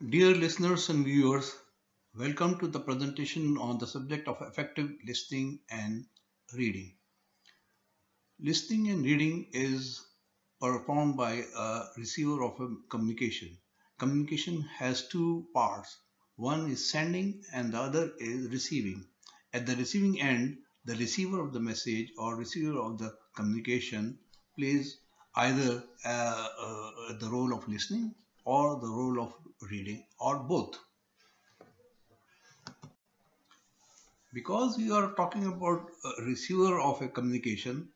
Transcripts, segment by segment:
Dear listeners and viewers, welcome to the presentation on the subject of effective listening and reading. Listening and reading is performed by a receiver of a communication. Communication has two parts. One is sending and the other is receiving. At the receiving end, the receiver of the message or receiver of the communication plays either the role of listening or the role of reading or both. Because we are talking about a receiver of a communication,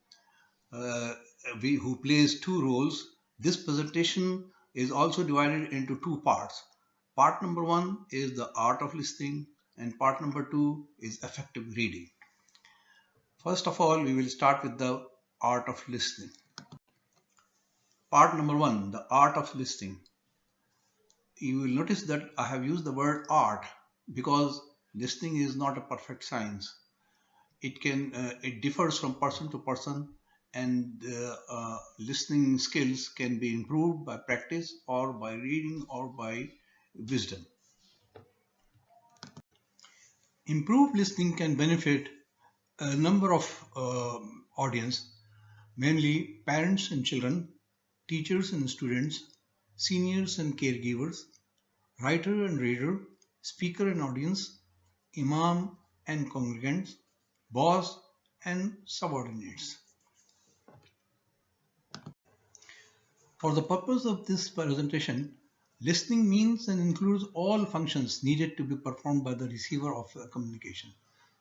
uh, who plays two roles, this presentation is also divided into two parts. Part number one is the art of listening, and part number two is effective reading. First of all, we will start with the art of listening. Part number one, the art of listening. You will notice that I have used the word art because listening is not a perfect science. It differs from person to person, and listening skills can be improved by practice or by reading or by wisdom. Improved listening can benefit a number of audience, mainly parents and children, teachers and students, seniors and caregivers, writer and reader, speaker and audience, imam and congregants, boss and subordinates. For the purpose of this presentation, listening means and includes all functions needed to be performed by the receiver of a communication.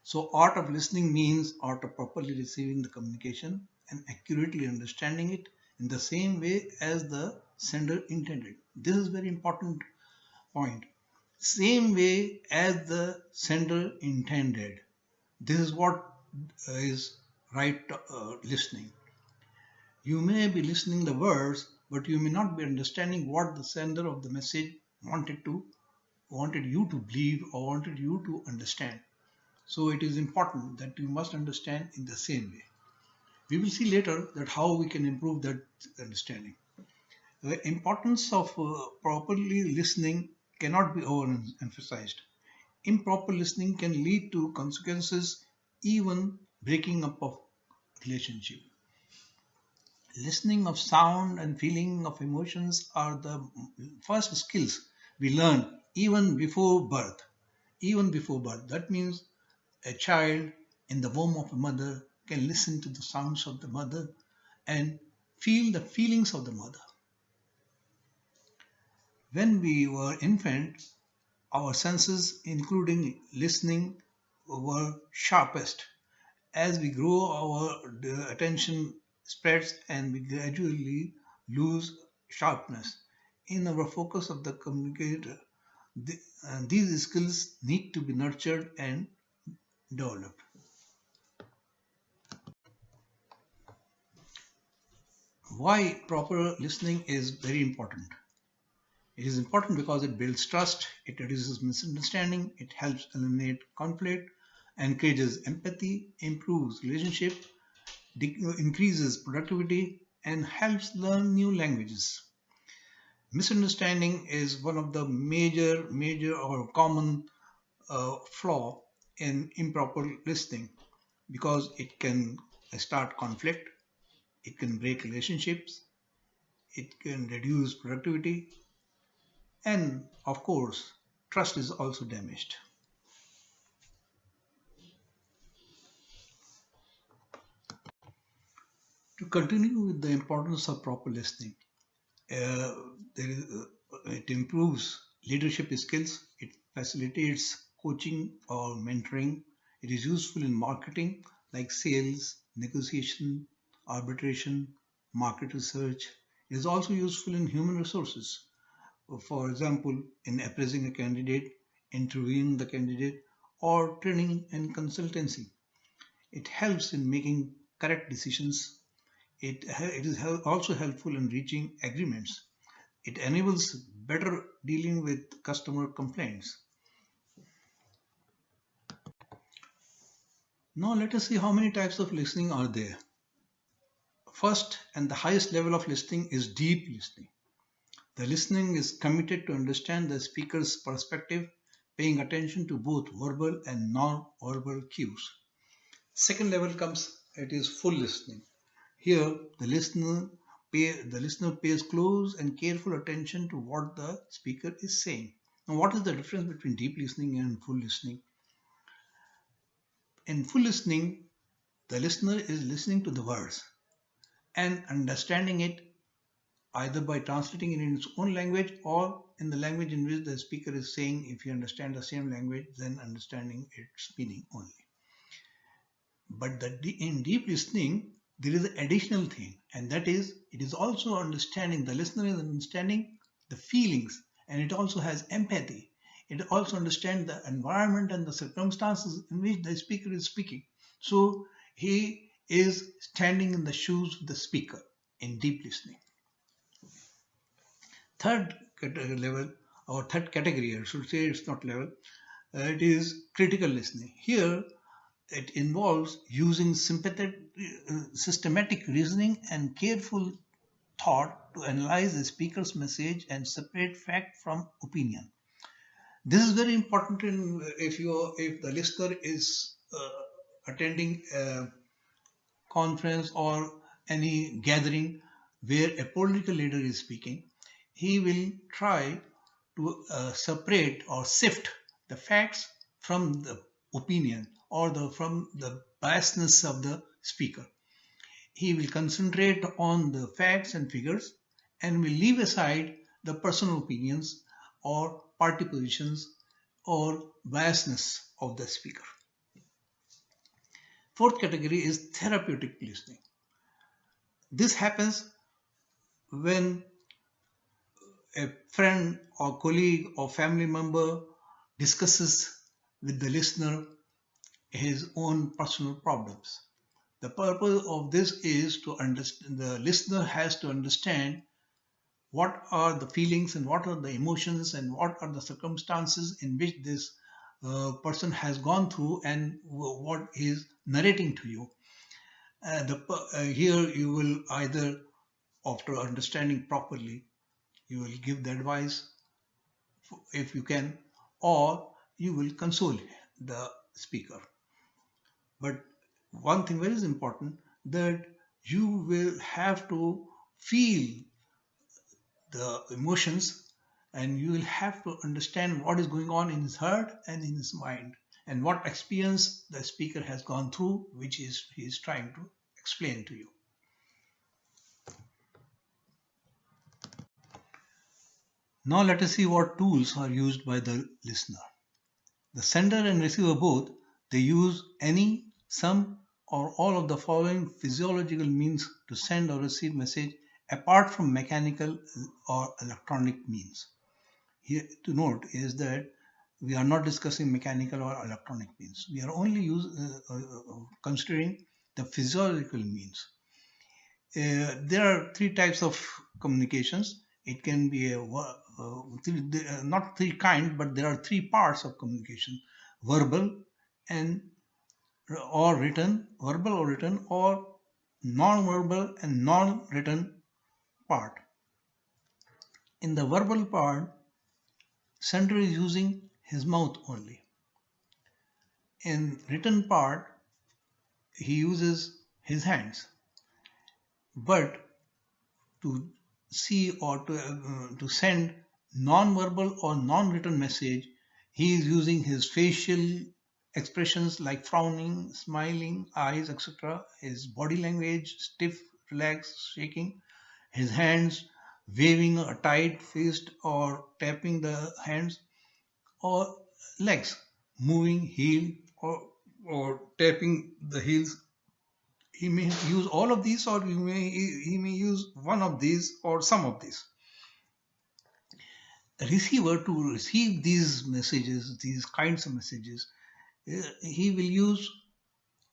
So, art of listening means art of properly receiving the communication and accurately understanding it in the same way as the sender intended. This is very important point. Same way as the sender intended. This is what is right listening. You may be listening the words, but you may not be understanding what the sender of the message wanted you to believe or wanted you to understand. So it is important that you must understand in the same way. We will see later that how we can improve that understanding. The importance of properly listening cannot be overemphasized. Improper listening can lead to consequences, even breaking up of relationship. Listening of sound and feeling of emotions are the first skills we learn even before birth. Even before birth. That means a child in the womb of a mother can listen to the sounds of the mother and feel the feelings of the mother. When we were infant, our senses, including listening, were sharpest. As we grow, our attention spreads and we gradually lose sharpness. In our focus of the communicator, these skills need to be nurtured and developed. Why proper listening is very important? It is important because it builds trust, it reduces misunderstanding, it helps eliminate conflict, encourages empathy, improves relationship, increases productivity, and helps learn new languages. Misunderstanding is one of the major or common flaw in improper listening because it can start conflict, it can break relationships, it can reduce productivity, and of course, trust is also damaged. To continue with the importance of proper listening, uh, it improves leadership skills, it facilitates coaching or mentoring, it is useful in marketing like sales, negotiation, arbitration, market research. It is also useful in human resources, for example, in appraising a candidate, interviewing the candidate, or training and consultancy. It helps in making correct decisions. It is also helpful in reaching agreements. It enables better dealing with customer complaints. Now let us see how many types of listening are there. First and the highest level of listening is deep listening. The listening is committed to understand the speaker's perspective, paying attention to both verbal and non-verbal cues. Second level comes, it is full listening. Here, the listener pays close and careful attention to what the speaker is saying. Now, what is the difference between deep listening and full listening? In full listening, the listener is listening to the words and understanding it either by translating it in its own language or in the language in which the speaker is saying. If you understand the same language, then understanding its meaning only. But in deep listening, there is an additional thing, and that is, it is also understanding, the listener is understanding the feelings, and it also has empathy. It also understands the environment and the circumstances in which the speaker is speaking. So he is standing in the shoes of the speaker in deep listening. Third level, or third category, I should say, it's not level, it is critical listening. Here, it involves using systematic reasoning and careful thought to analyze the speaker's message and separate fact from opinion. This is very important if the listener is attending a conference or any gathering where a political leader is speaking. He will try to separate or sift the facts from the opinion or from the biasness of the speaker. He will concentrate on the facts and figures and will leave aside the personal opinions or party positions or biasness of the speaker. Fourth category is therapeutic listening. This happens when a friend or colleague or family member discusses with the listener his own personal problems. The purpose of this is to understand, the listener has to understand what are the feelings and what are the emotions and what are the circumstances in which this person has gone through and what is narrating to you. Here you will either, after understanding properly, you will give the advice if you can, or you will console the speaker. But one thing very important, that you will have to feel the emotions and you will have to understand what is going on in his heart and in his mind and what experience the speaker has gone through, which he is trying to explain to you. Now let us see what tools are used by the listener. The sender and receiver both, they use any, some or all of the following physiological means to send or receive message apart from mechanical or electronic means. Here to note is that we are not discussing mechanical or electronic means. We are only considering the physiological means. There are three types of communications. It can be not three kinds, but there are three parts of communication: verbal or written, or non-verbal and non-written part. In the verbal part, sender is using his mouth only. In written part, he uses his hands. But to see or to send non-verbal or non-written message, he is using his facial expressions like frowning, smiling, eyes, etc., his body language, stiff, relaxed, shaking, his hands waving a tight fist or tapping the hands, or legs moving heel or tapping the heels. He may use all of these, or he may use one of these or some of these. A receiver, to receive these messages, these kinds of messages, he will use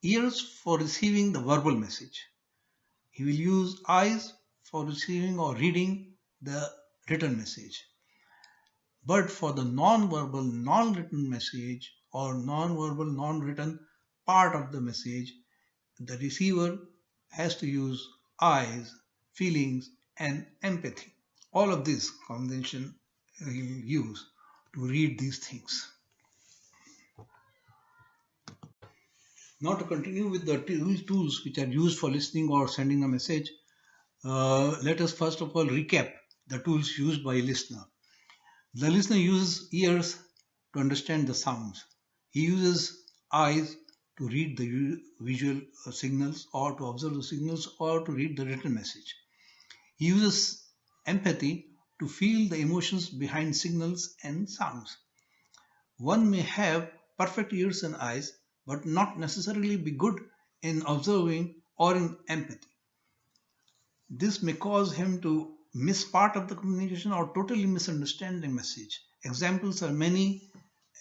ears for receiving the verbal message. He will use eyes for receiving or reading the written message. But for the non-verbal, non-written message or non-verbal, non-written part of the message, the receiver has to use eyes, feelings, and empathy. All of this combination we'll use to read these things. Now to continue with the tools which are used for listening or sending a message, let us first of all recap the tools used by a listener. The listener uses ears to understand the sounds. He uses eyes to read the visual signals or to observe the signals or to read the written message. He uses empathy to feel the emotions behind signals and sounds. One may have perfect ears and eyes, but not necessarily be good in observing or in empathy. This may cause him to miss part of the communication or totally misunderstand the message. Examples are many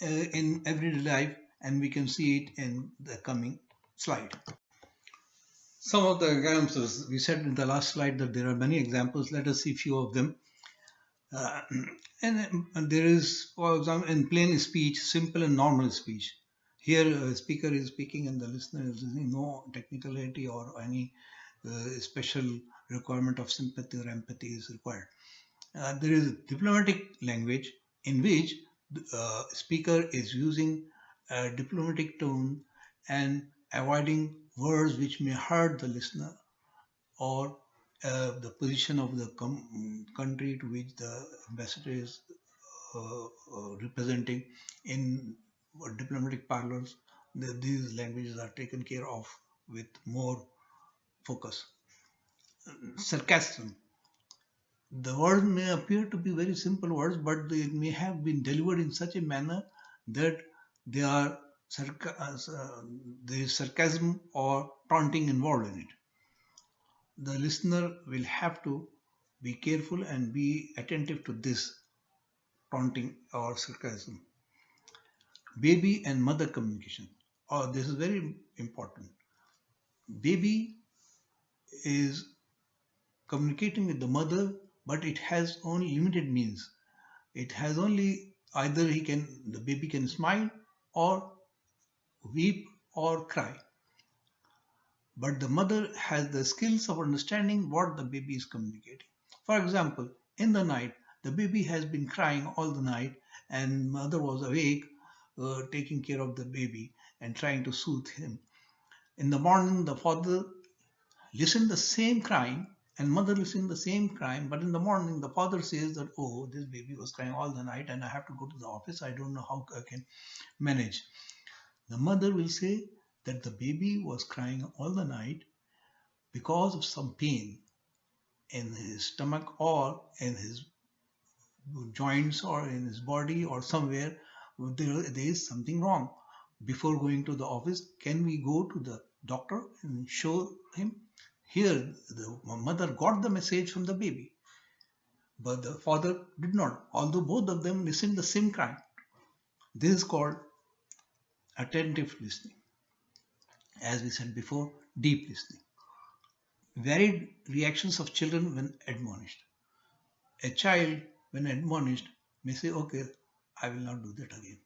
in everyday life, and we can see it in the coming slide. Some of the examples, we said in the last slide that there are many examples. Let us see a few of them. Uh, and there is, for example, in plain speech, simple and normal speech. Here, a speaker is speaking and the listener is listening. No technicality or any special requirement of sympathy or empathy is required. There is diplomatic language in which the speaker is using a diplomatic tone and avoiding words which may hurt the listener or the position of the country to which the ambassador is representing. In diplomatic parlors, these languages are taken care of with more focus. Sarcasm. The words may appear to be very simple words, but they may have been delivered in such a manner that they are there is sarcasm or taunting involved in it. The listener will have to be careful and be attentive to this taunting or sarcasm. Baby and mother communication. Oh, this is very important. Baby is communicating with the mother, but it has only limited means. It has only either the baby can smile or weep or cry. But the mother has the skills of understanding what the baby is communicating. For example, in the night, the baby has been crying all the night and mother was awake taking care of the baby and trying to soothe him. In the morning, the father listened the same crying and mother listened the same crying, but in the morning the father says that, oh, this baby was crying all the night and I have to go to the office. I don't know how I can manage. The mother will say that the baby was crying all the night because of some pain in his stomach or in his joints or in his body or somewhere. There is something wrong. Before going to the office, can we go to the doctor and show him? Here, the mother got the message from the baby, but the father did not, although both of them listened the same cry. This is called attentive listening. As we said before, deep listening. Varied reactions of children when admonished. A child, when admonished, may say, okay, I will not do that again.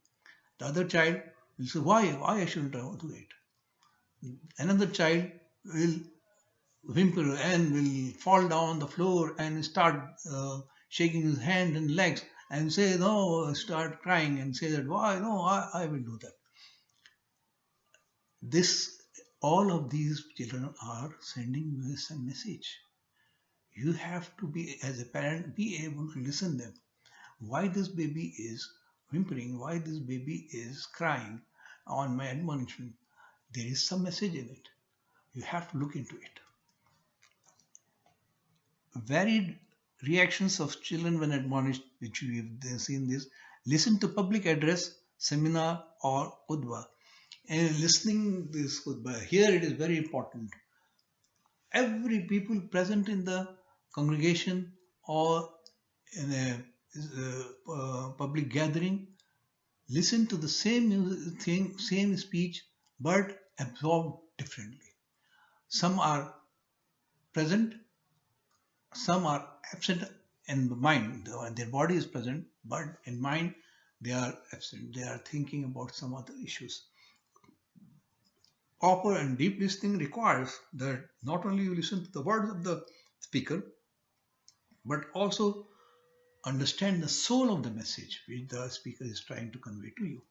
The other child will say, why I shouldn't do it? Another child will whimper and will fall down on the floor and start shaking his hand and legs and say, no, start crying and say that, why, no, I will do that. All of these children are sending you a message. You have to be, as a parent, be able to listen them. Why this baby is whimpering, why this baby is crying on my admonishment. There is some message in it. You have to look into it. Varied reactions of children when admonished, which we have seen this. Listen to public address, seminar or khutbah. And listening this khutbah, here it is very important. Every people present in the congregation or in a public gathering listen to the same thing, same speech, but absorb differently. Some are present, some are absent in the mind. Their body is present, but in mind they are absent. They are thinking about some other issues. Proper and deep listening requires that not only you listen to the words of the speaker, but also understand the soul of the message which the speaker is trying to convey to you.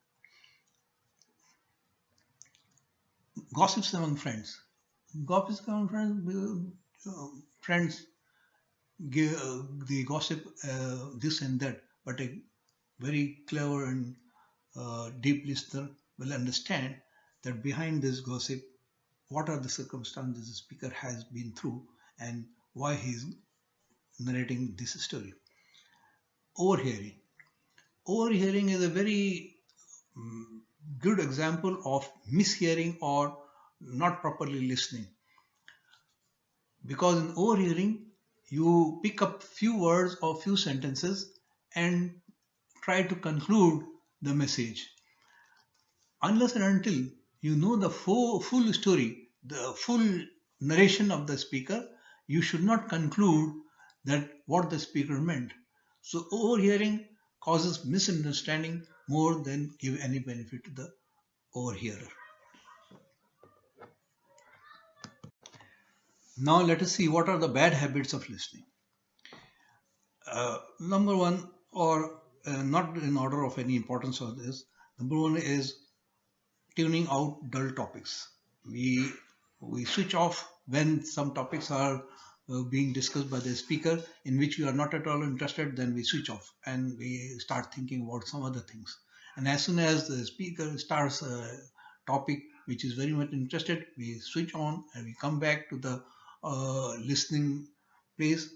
Gossips among friends. Gossips among friends give the gossip this and that, but a very clever and deep listener will understand that behind this gossip, what are the circumstances the speaker has been through and why he is narrating this story. Overhearing. Overhearing is a very good example of mishearing or not properly listening. Because in overhearing, you pick up few words or few sentences and try to conclude the message. Unless and until you know the full story, the full narration of the speaker, you should not conclude that what the speaker meant. So overhearing causes misunderstanding more than give any benefit to the overhearer. Now let us see what are the bad habits of listening. Number one, or not in order of any importance of this, number one is tuning out dull topics. We switch off when some topics are being discussed by the speaker in which we are not at all interested. Then we switch off and we start thinking about some other things. And as soon as the speaker starts a topic which is very much interested, we switch on and we come back to the listening place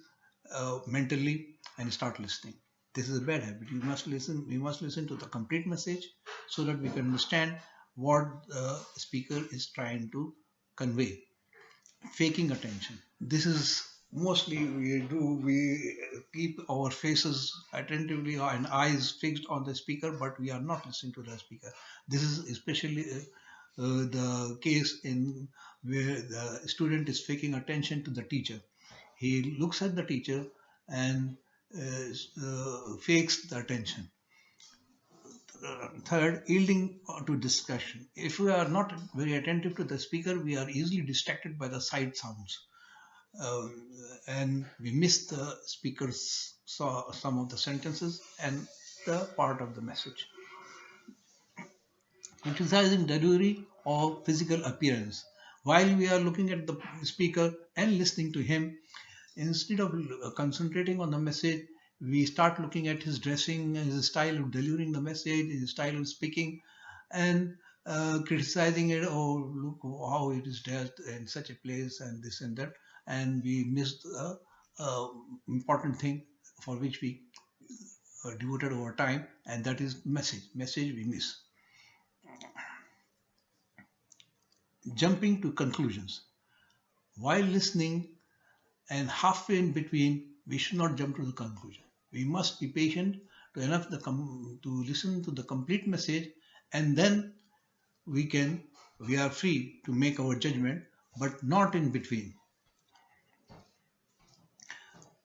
mentally and start listening. This is a bad habit. You must listen. We must listen to the complete message so that we can understand what the speaker is trying to convey. Faking attention. This is mostly we keep our faces attentively and eyes fixed on the speaker, but we are not listening to the speaker. This is especially the case in where the student is faking attention to the teacher. He looks at the teacher and fakes the attention. Third, yielding to discussion. If we are not very attentive to the speaker, we are easily distracted by the side sounds. And we miss the speaker's some of the sentences and the part of the message. Criticizing delivery or physical appearance. While we are looking at the speaker and listening to him, instead of concentrating on the message, we start looking at his dressing, his style of delivering the message, his style of speaking, and criticizing it. Oh, look how it is dealt in such a place, and this and that, and we missed the important thing for which we devoted our time, and that is message. Message we miss. Jumping to conclusions. While listening and halfway in between, we should not jump to the conclusion. We must be patient to enough to listen to the complete message, and then we are free to make our judgment, but not in between.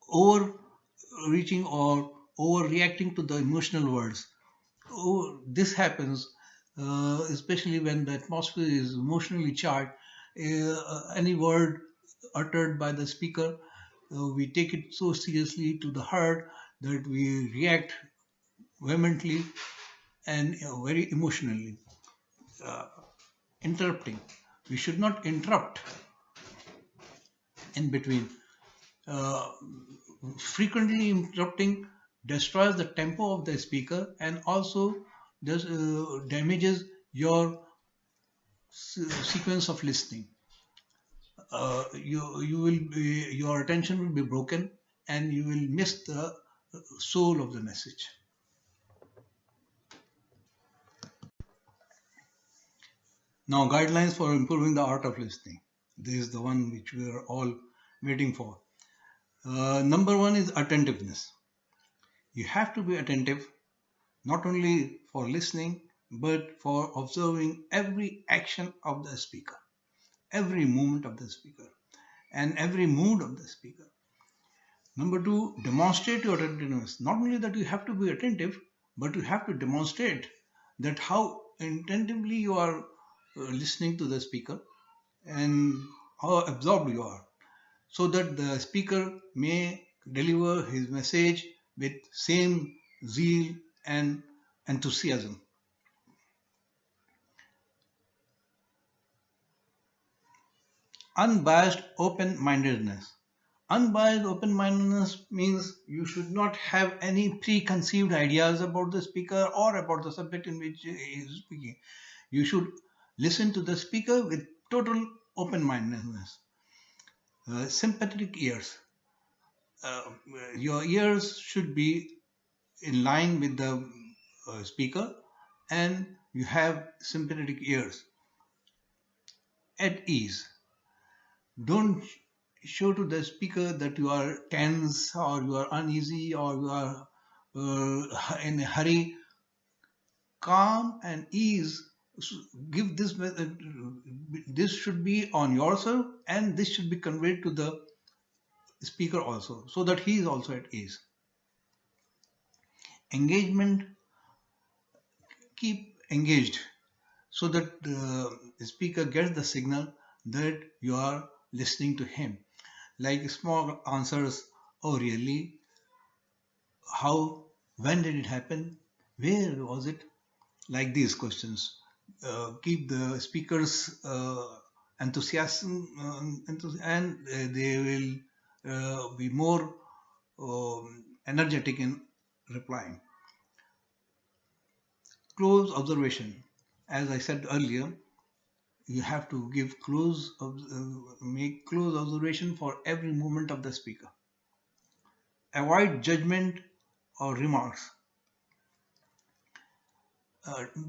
Overreaching or overreacting to the emotional words. This happens especially when the atmosphere is emotionally charged. Any word uttered by the speaker, we take it so seriously to the heart that we react vehemently and very emotionally. Interrupting. We should not interrupt in between. Frequently interrupting destroys the tempo of the speaker and also damages your sequence of listening. Your attention will be broken and you will miss the soul of the message. Now, guidelines for improving the art of listening. This is the one which we are all waiting for. Number one is attentiveness. You have to be attentive, not only for listening, but for observing every action of the speaker, every movement of the speaker, and every mood of the speaker. Number two, demonstrate your attentiveness. Not only that you have to be attentive, but you have to demonstrate that how attentively you are listening to the speaker and how absorbed you are, so that the speaker may deliver his message with same zeal and enthusiasm. Unbiased open-mindedness. Unbiased open-mindedness means you should not have any preconceived ideas about the speaker or about the subject in which he is speaking. You should listen to the speaker with total open-mindedness. Sympathetic ears. Your ears should be in line with the speaker, and you have sympathetic ears. At ease. Don't show to the speaker that you are tense or you are uneasy or you are in a hurry. Calm and ease. Give this method. This should be on yourself, and this should be conveyed to the speaker also, so that he is also at ease. Engagement. Keep engaged so that the speaker gets the signal that you are listening to him. Like small answers, oh really, how, when did it happen, where was it, like these questions. Keep the speakers enthusiasm and they will be more energetic in replying. Close observation. As I said earlier, you have to give make close observation for every movement of the speaker. Avoid judgment or remarks.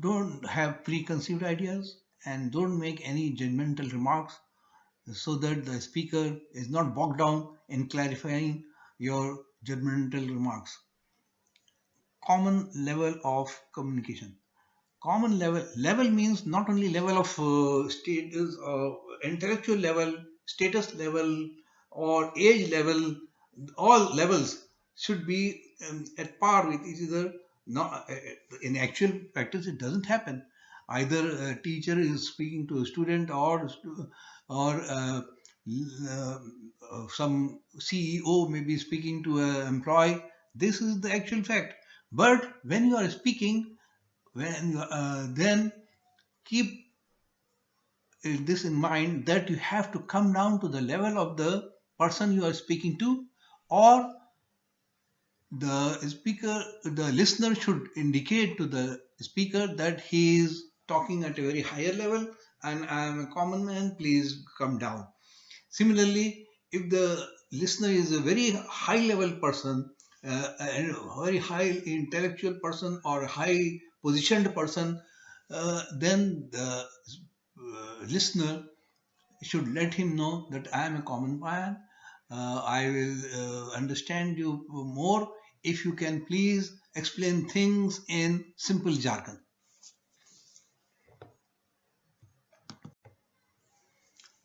Don't have preconceived ideas and don't make any judgmental remarks, so that the speaker is not bogged down in clarifying your judgmental remarks. Common level of communication. Common level means not only level of status or intellectual level, status level or age level. All levels should be at par with each other. Not in actual practice it doesn't happen. Either a teacher is speaking to a student or some CEO may be speaking to an employee. This is the actual fact. But when you are speaking, then keep this in mind, that you have to come down to the level of the person you are speaking to, or the listener should indicate to the speaker that he is talking at a very higher level and I am a common man, please come down. Similarly, if the listener is a very high level person, a very high intellectual person or a high positioned person, then the listener should let him know that I am a common man. I will understand you more if you can please explain things in simple jargon.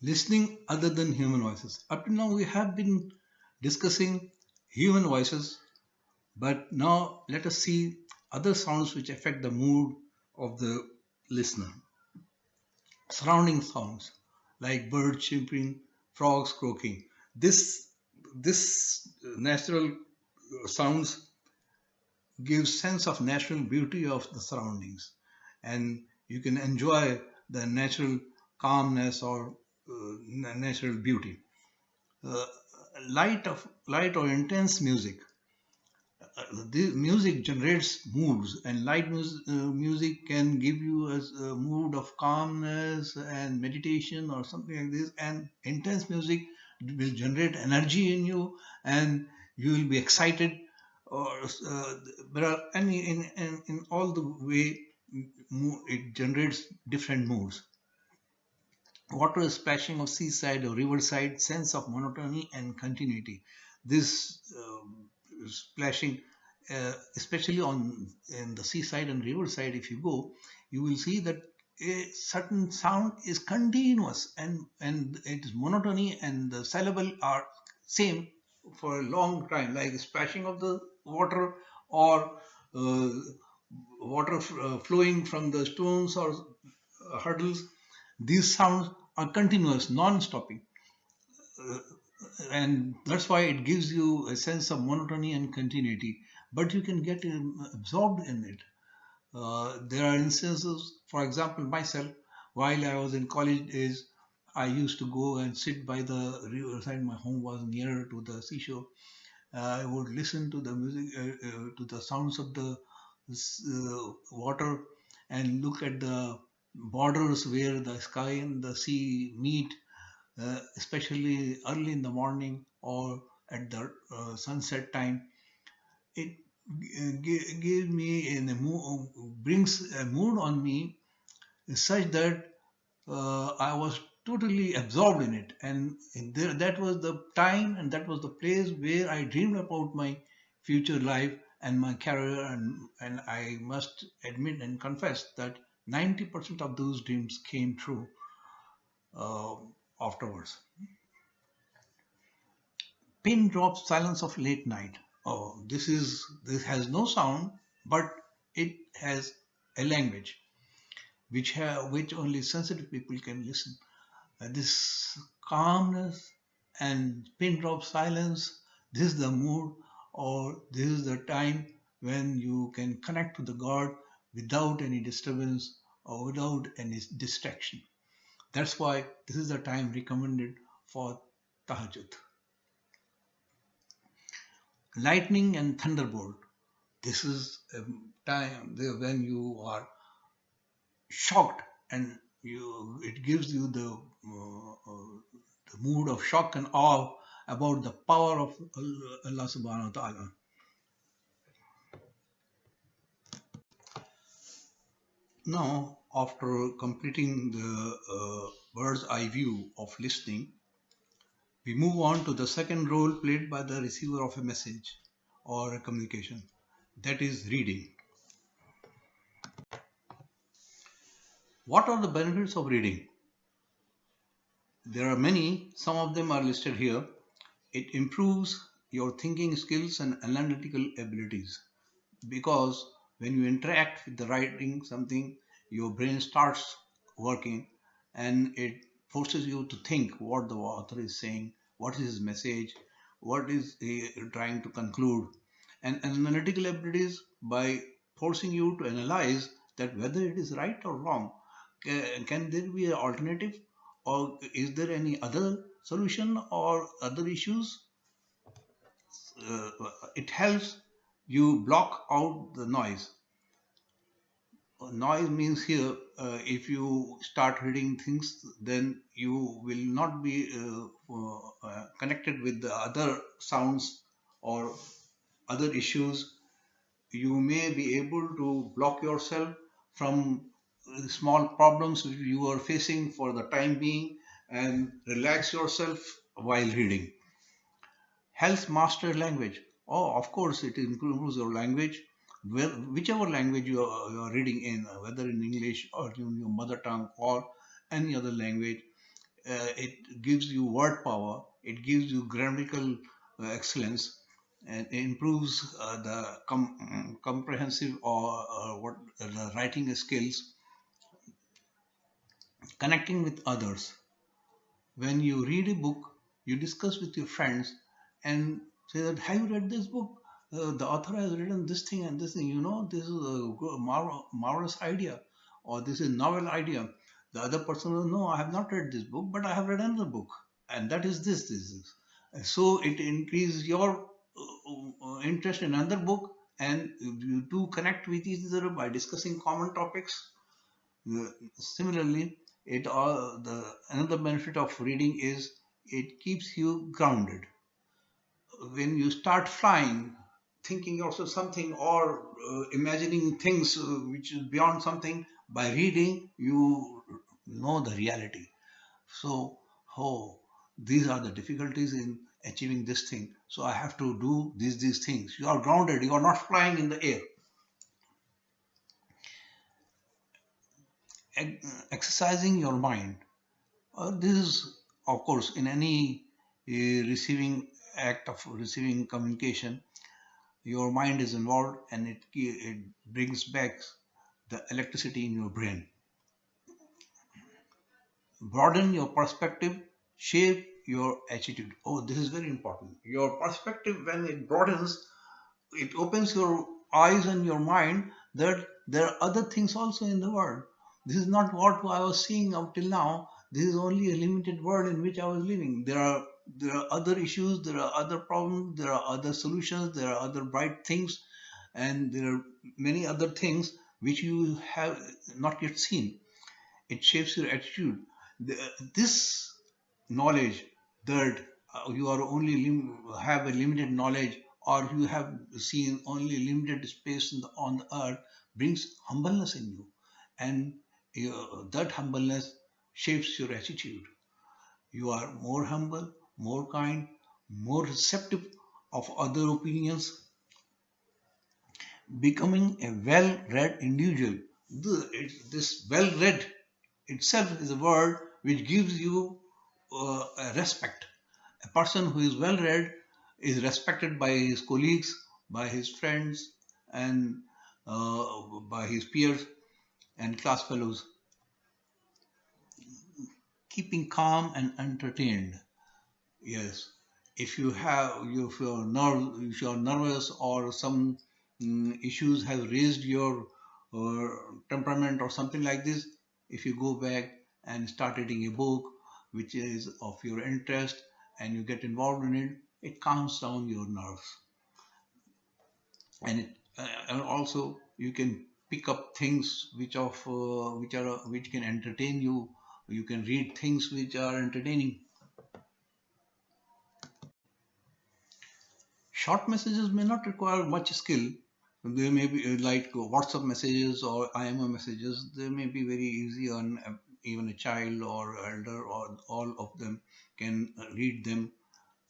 Listening other than human voices. Up to now we have been discussing human voices, but now let us see other sounds which affect the mood of the listener. Surrounding sounds like birds chirping, frogs croaking. This natural sounds gives sense of natural beauty of the surroundings, and you can enjoy the natural calmness or natural beauty. Uh, light or intense music. The music generates moods, and light music can give you a mood of calmness and meditation or something like this, and intense music will generate energy in you and you will be excited, or there are any in all the way it generates different moods. Water splashing of seaside or riverside, sense of monotony and continuity. This splashing, especially in the seaside and riverside, if you go, you will see that a certain sound is continuous and it is monotony, and the syllable are same for a long time, like the splashing of the water or water flowing from the stones or hurdles. These sounds are continuous, non-stopping, and that's why it gives you a sense of monotony and continuity. but you can get absorbed in it. There are instances, for example, myself, while I was in college days, I used to go and sit by the riverside. My home was nearer to the seashore. I would listen to the music, to the sounds of the water, and look at the borders where the sky and the sea meet, especially early in the morning or at the sunset time. It gave me brings a mood on me such that I was totally absorbed in it, and that was the time and that was the place where I dreamed about my future life and my career, and I must admit and confess that 90% of those dreams came true uh, afterwards. Pin drop silence of late night. Oh, this has no sound, but it has a language which only sensitive people can listen. This calmness and pin drop silence, this is the mood, or this is the time when you can connect to the God without any disturbance or without any distraction. That's why this is the time recommended for tahajjud. Lightning and thunderbolt. This is a time when you are shocked, and it gives you the mood of shock and awe about the power of Allah subhanahu wa ta'ala. Now, after completing the bird's eye view of listening, we move on to the second role played by the receiver of a message or a communication, that is reading. What are the benefits of reading? There are many, some of them are listed here. It improves your thinking skills and analytical abilities, because when you interact with the writing something, your brain starts working, and it forces you to think what the author is saying, what is his message, what is he trying to conclude. And analytical abilities, by forcing you to analyze that whether it is right or wrong. Can there be an alternative, or is there any other solution or other issues? uh, it helps you block out the noise. Noise means here, if you start reading things, then you will not be connected with the other sounds or other issues. You may be able to block yourself from small problems which you are facing for the time being, and relax yourself while reading. Helps master language. Oh, of course, it improves your language. Well, whichever language you are reading in, whether in English or in your mother tongue or any other language, it gives you word power, it gives you grammatical excellence, and it improves the comprehensive or what the writing skills, connecting with others. When you read a book, you discuss with your friends and say that, have you read this book? The author has written this thing and this thing. This is a marvelous idea, or this is novel idea. The other person will, no, I have not read this book, but I have read another book, and that is this. So it increases your interest in another book, and you do connect with each other by discussing common topics. Similarly, it all the another benefit of reading is it keeps you grounded. When you start flying, thinking also something, or imagining things which is beyond something, by reading you know the reality. So, oh, these are the difficulties in achieving this thing. So I have to do these things. You are grounded. You are not flying in the air. Exercising your mind. This is, of course, in any receiving act of receiving communication, your mind is involved, and it brings back the electricity in your brain. Broaden your perspective, shape your attitude. Oh, this is very important. Your perspective, when it broadens, it opens your eyes and your mind that there are other things also in the world. This is not what I was seeing up till now. This is only a limited world in which I was living. There are other issues, there are other problems, there are other solutions, there are other bright things, and there are many other things which you have not yet seen. It shapes your attitude. This knowledge that you are only have a limited knowledge, or you have seen only limited space on the earth, brings humbleness in you, and that humbleness shapes your attitude. You are more humble, more kind, more receptive of other opinions, becoming a well-read individual. This well-read itself is a word which gives you a respect. A person who is well read is respected by his colleagues, by his friends, and by his peers and class fellows. Keeping calm and entertained. Yes, if you're nervous, or some issues have raised your uh, temperament or something like this, if you go back and start reading a book which is of your interest, and you get involved in it, it calms down your nerves. And also you can pick up things which can entertain you. You can read things which are entertaining. Short messages may not require much skill. They may be like WhatsApp messages or IMO messages. They may be very easy on even a child or elder, or all of them can read them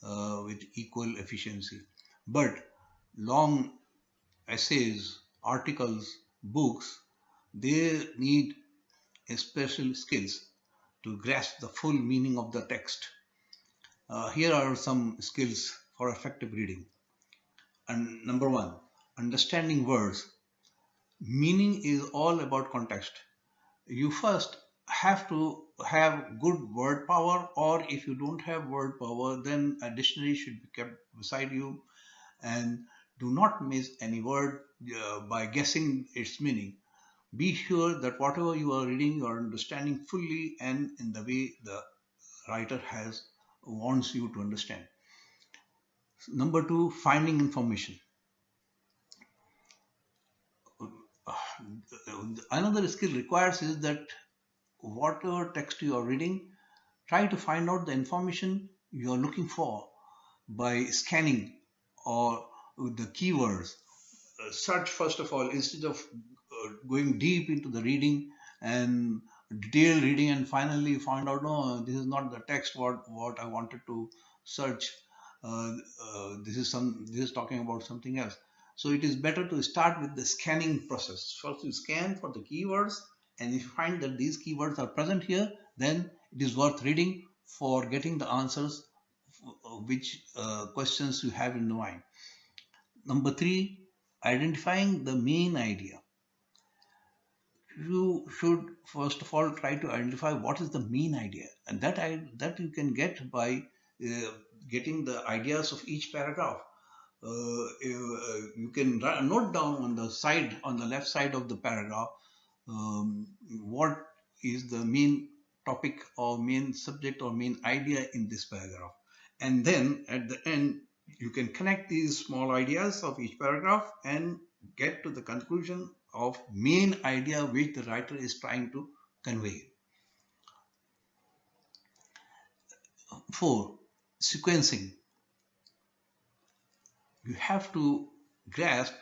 with equal efficiency. But long essays, articles, books, they need special skills to grasp the full meaning of the text. Here are some skills for effective reading. And number one, understanding words. Meaning is all about context. You first have to have good word power, or if you don't have word power, then a dictionary should be kept beside you, and do not miss any word by guessing its meaning. Be sure that whatever you are reading, you are understanding fully and in the way the writer has wants you to understand. Number two, finding information. Another skill requires is that whatever text you are reading, try to find out the information you are looking for by scanning or with the keywords. Search first of all, instead of going deep into the reading and detailed reading, and finally find out, no, this is not the text what I wanted to search. This is talking about something else. So it is better to start with the scanning process. First you scan for the keywords, and if you find that these keywords are present here, then it is worth reading for getting the answers which questions you have in mind. Number three, identifying the main idea. You should first of all try to identify what is the main idea, and that you can get by getting the ideas of each paragraph. You can note down on the left side of the paragraph, what is the main topic or main subject or main idea in this paragraph, and then at the end you can connect these small ideas of each paragraph and get to the conclusion of main idea which the writer is trying to convey. 4. Sequencing. You have to grasp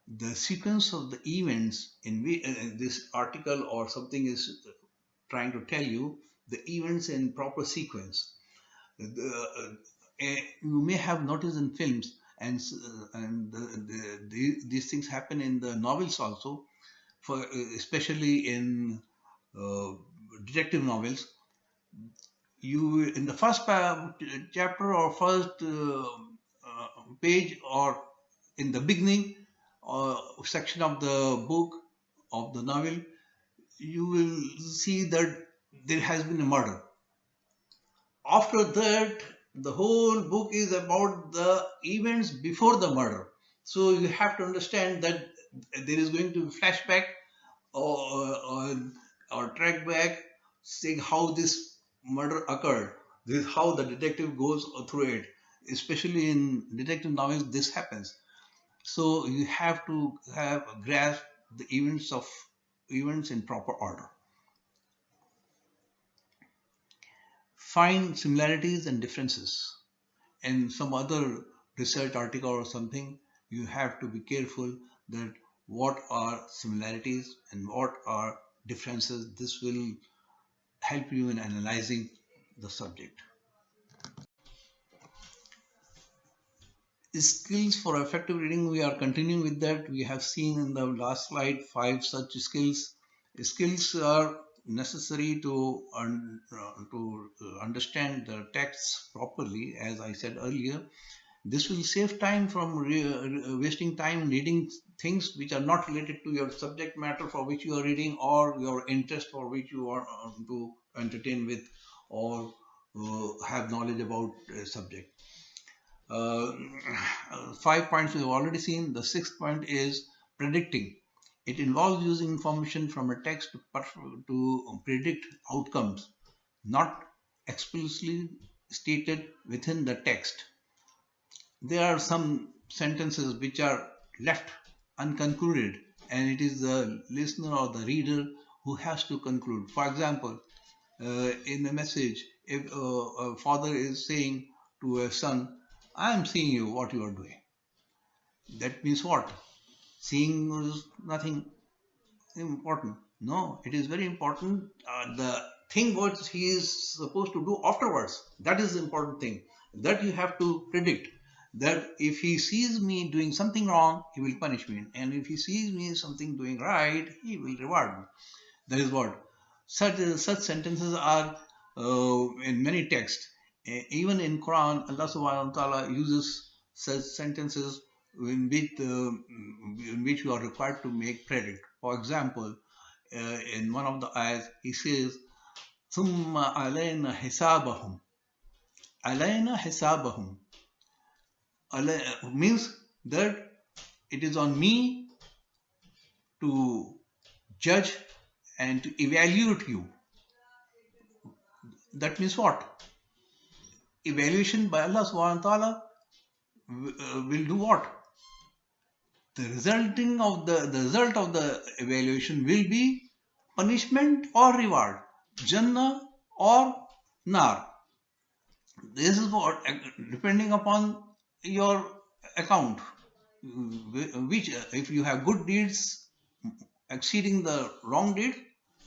the sequence of the events in which this article or something is trying to tell you, the events in proper sequence. You may have noticed in films, these things happen in the novels also, for especially in detective novels. You in the first chapter or first page, or in the beginning section of the book, of the novel, you will see that there has been a murder. After that, the whole book is about the events before the murder. So you have to understand that there is going to be flashback or, or track back, saying how this murder occurred. This is how the detective goes through it. Especially in detective novels, this happens. So you have to have grasp the events in proper order. Find similarities and differences. In some other research article or something, you have to be careful that what are similarities and what are differences. This will help you in analyzing the subject. Skills for effective reading, we are continuing with that. We have seen in the last slide 5 such skills. Skills are necessary to understand the texts properly, as I said earlier. This will save time from wasting time reading things which are not related to your subject matter for which you are reading, or your interest for which you are to entertain with, or have knowledge about a subject. Uh, 5 points we've already seen. The sixth point is predicting. It involves using information from a text to predict outcomes, not explicitly stated within the text. There are some sentences which are left unconcluded, and it is the listener or the reader who has to conclude. For example, in a message, if a father is saying to a son, I am seeing you, what you are doing. That means what? Seeing is nothing important. No, it is very important. The thing what he is supposed to do afterwards, that is the important thing. That you have to predict. That if he sees me doing something wrong, he will punish me. And if he sees me something doing right, he will reward me. That is what. Such sentences are in many texts. Even in Quran, Allah subhanahu wa ta'ala uses such sentences in which you are required to make predict. For example, in one of the ayahs, he says, ثُمَّ عَلَيْنَا حِسَابَهُمْ. عَلَيْنَا حِسَابَهُمْ means that it is on me to judge and to evaluate you. That means what? Evaluation by Allah subhanahu wa ta'ala will do what? The result of the evaluation will be punishment or reward, Jannah or Nar. This is what, depending upon your account, which if you have good deeds exceeding the wrong deeds,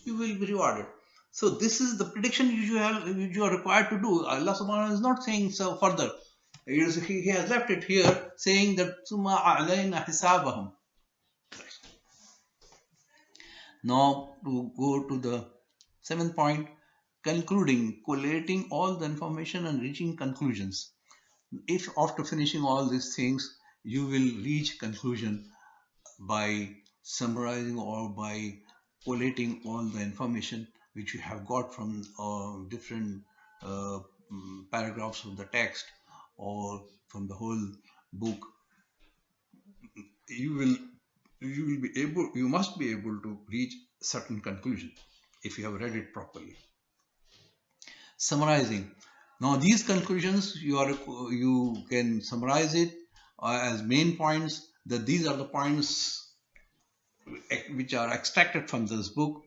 you will be rewarded. So this is the prediction you are required to do. Allah subhanahu wa ta'ala is not saying so further. He has left it here saying that Summa alayna hisabahum. Now to go to the seventh point, concluding, collating all the information and reaching conclusions. If after finishing all these things, you will reach conclusion by summarizing or by collating all the information which you have got from different paragraphs of the text or from the whole book, you must be able to reach certain conclusion if you have read it properly. Summarizing. Now these conclusions you can summarize it as main points, that these are the points which are extracted from this book,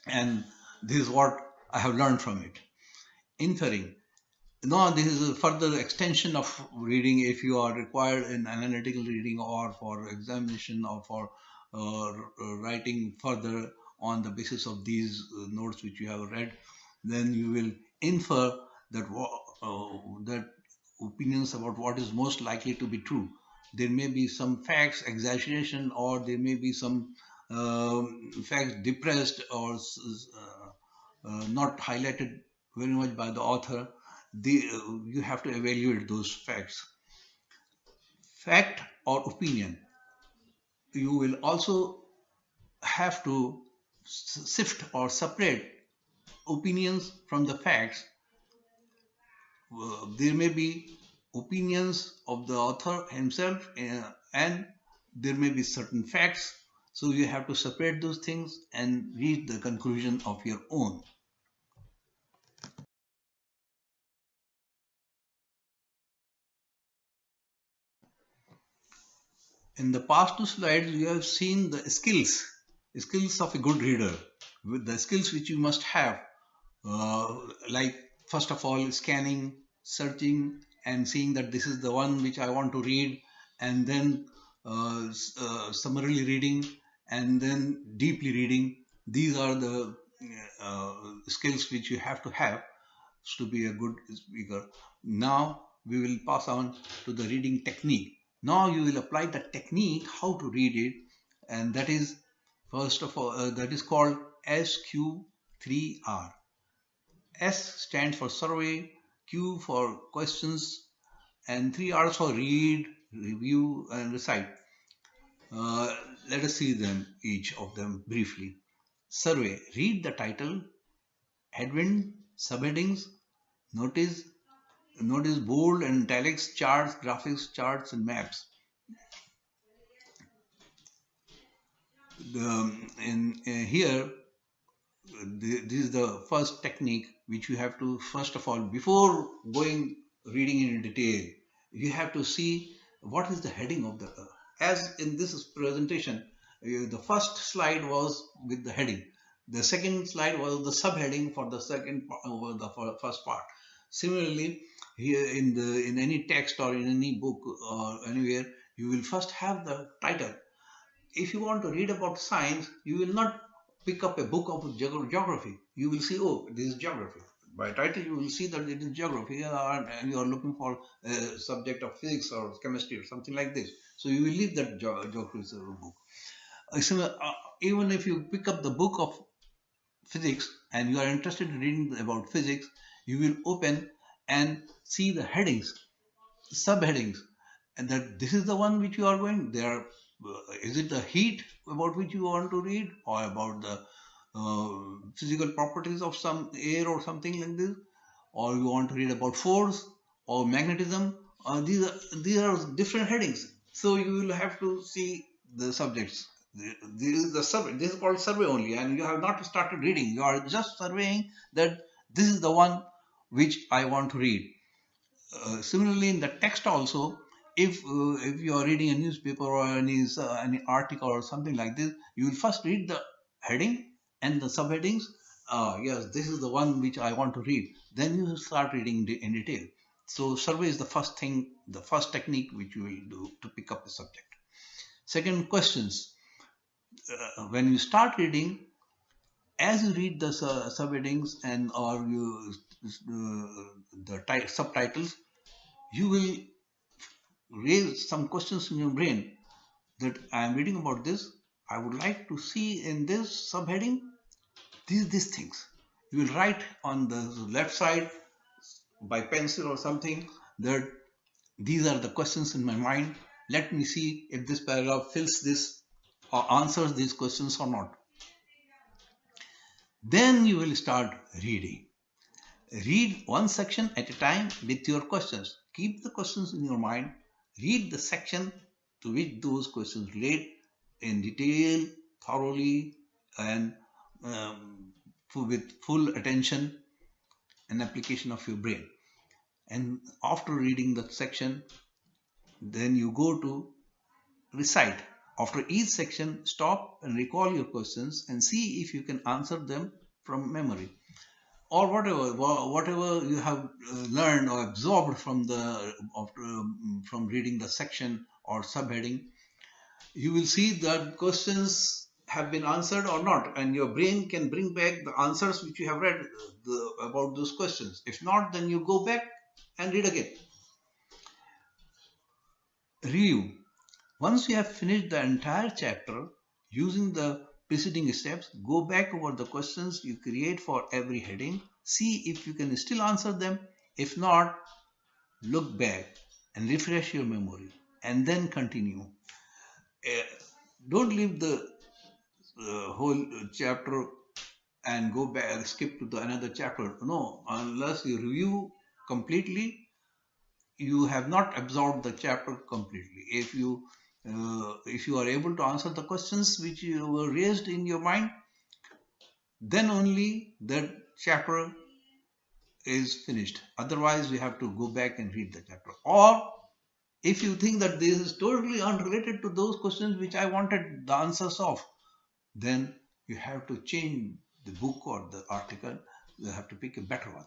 and this is what I have learned from it. Inferring. No, this is a further extension of reading if you are required in analytical reading or for examination or for writing further on the basis of these notes which you have read. Then you will infer that opinions about what is most likely to be true. There may be some facts exaggeration, or there may be some facts depressed or not highlighted very much by the author. You have to evaluate those facts. Fact or opinion. You will also have to sift or separate opinions from the facts. There may be opinions of the author himself, and there may be certain facts. So you have to separate those things and reach the conclusion of your own. In the past two slides, you have seen the skills of a good reader, with the skills which you must have, like first of all, scanning, searching, and seeing that this is the one which I want to read, and then summarily reading, and then deeply reading. These are the uh, skills which you have to be a good speaker. Now we will pass on to the reading technique. Now you will apply the technique how to read it, and that is first of all that is called SQ3R. S stands for survey, Q for questions, and 3 R's for read, review, and recite. Uh, Let us see them, each of them briefly. Survey. Read the title, headwind, subheadings, notice bold and italics, charts, graphics, charts, and maps. Here, this is the first technique which you have to, first of all, before going reading in detail, you have to see what is the heading of the, as in this presentation, the first slide was with the heading. The second slide was the subheading for the for the first part. Similarly, here in any text or in any book or anywhere, you will first have the title. If you want to read about science, you will not pick up a book of geography. You will see, oh, this is geography. By title, you will see that it is geography, and you are looking for a subject of physics or chemistry or something like this. So you will leave that geography book. Even if you pick up the book of physics and you are interested in reading about physics, you will open and see the headings, subheadings, and that this is the one which you are going there. Is it the heat about which you want to read, or about the physical properties of some air or something like this, or you want to read about force or magnetism? These are different headings, so you will have to see the subjects. This is the survey. This is called survey only, and you have not started reading. You are just surveying that this is the one which I want to read. Similarly, in the text also, if you are reading a newspaper or any article or something like this, you will first read the heading and the subheadings. Yes, this is the one which I want to read. Then you start reading in detail. So survey is the first thing, the first technique which you will do to pick up the subject. Second, questions. When you start reading, as you read the subheadings and or you the subtitles, you will raise some questions in your brain that I am reading about this. I would like to see in this subheading these things. You will write on the left side by pencil or something that these are the questions in my mind. Let me see if this paragraph fills this or answers these questions or not. Then you will start reading. Read one section at a time with your questions. Keep the questions in your mind. Read the section to which those questions relate in detail, thoroughly, and with full attention and application of your brain. And after reading that section, then you go to recite. After each section, stop and recall your questions and see if you can answer them from memory, or whatever you have learned or absorbed from from reading the section or subheading. You will see that questions have been answered or not, and your brain can bring back the answers which you have read about those questions. If not, then you go back and read again. Review. Once you have finished the entire chapter using the preceding steps, go back over the questions you create for every heading. See if you can still answer them. If not, look back and refresh your memory and then continue. Don't leave the whole chapter and go back, skip to the another chapter. No, unless you review completely, you have not absorbed the chapter completely. If you are able to answer the questions which were raised in your mind, then only that chapter is finished. Otherwise, you have to go back and read the chapter. Or if you think that this is totally unrelated to those questions which I wanted the answers of, then you have to change the book or the article. You have to pick a better one.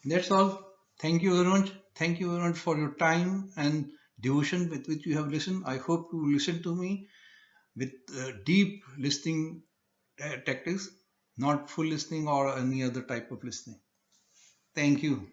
That's all. Thank you very much. Thank you very much for your time and devotion with which you have listened. I hope you listen to me with deep listening tactics, not full listening or any other type of listening. Thank you.